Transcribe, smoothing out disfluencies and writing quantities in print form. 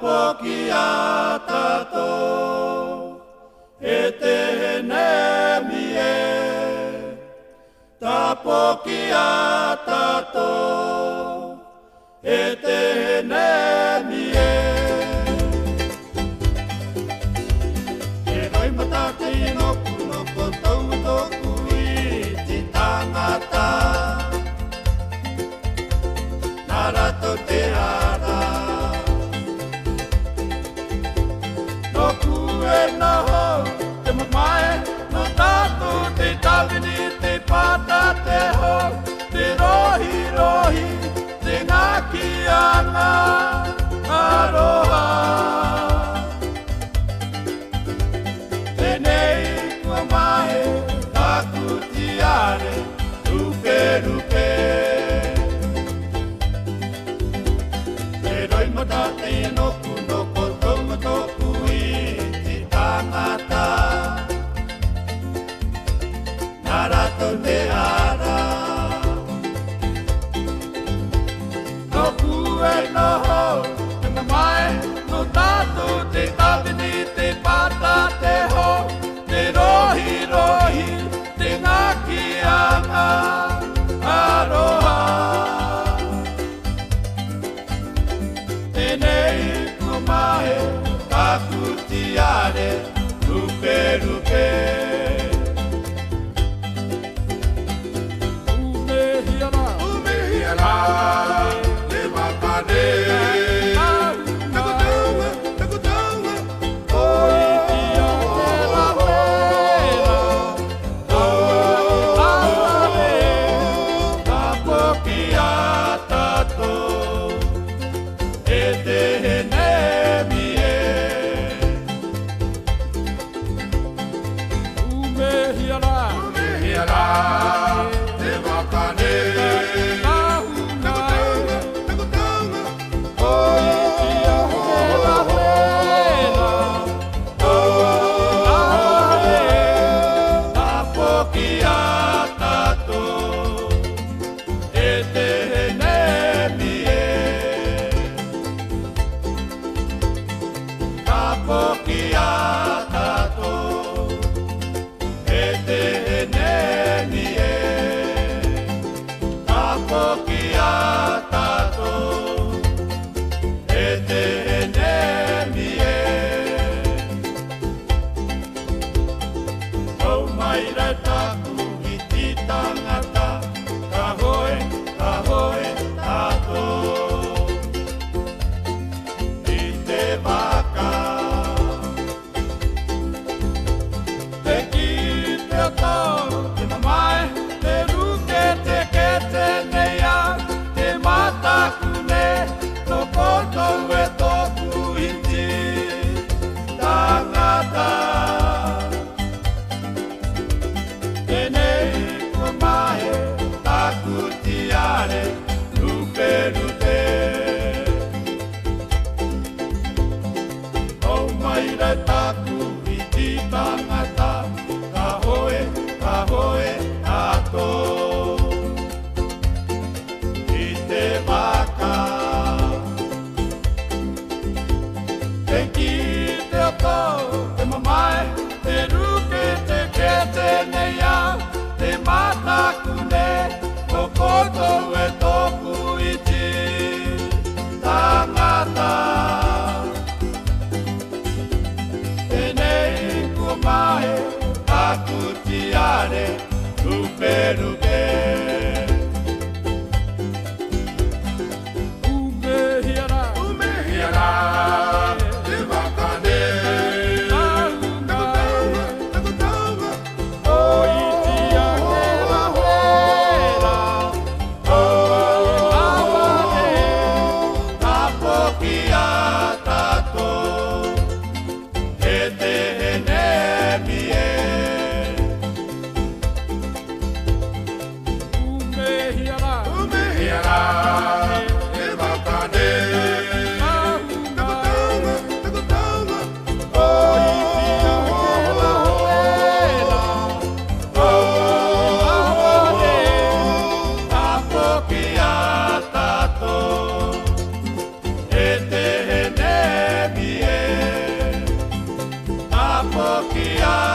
poki a tātou, e te henemi e. Tā poki a tātou, e te henemi e. E roi mata te inoku no kotou toku I ti tangata. Nā rato te ara. Te mamae, no tātou te tawini, te pata te ho, te rohi rohi, te ngaki anga, aroha. Tenei kua mahe, taku tiare, rupe rupe. Te roi mata te inoku no kotou matoku Tangata Narato te ara No kue no ho Te mamae no tato Te tawini te pata te ho Te rohi rohi Te ngaki anga Aroha Tenei kumae Taku tiare, rupe rupe. Ume hiara, le makane. Taku taunga, oi tia te la wera. Awane, ta poki a tātou, e te henemi e. Te wakane Taku taunga Oi tia te la wera Awane Ta poki a tātou E te henemi e Ta poki a tātou E te henemi e Ta poki a tātou E te henemi e Au mai rai taku I ti tangata Ka hoe tātou I te waka Te ki te atau Te mamae Te ruke te kete neia Te matakune No kotou e toku iti Tangata Tenei kua mahe Taku tiare Rupe rupe Au mai rai taku iti tangata Ka hoe tātou I te waka Te ki te atau Te mamae Te ruke te kete neia Te matakune Ko kotou e toku iti Tangata Tenei kua mahe Taku tiare Rupe rupe Ume hiara Te wakane Taku taunga Oi tia te la wera Awane Ta poki a tātou E te henemi e te mokiai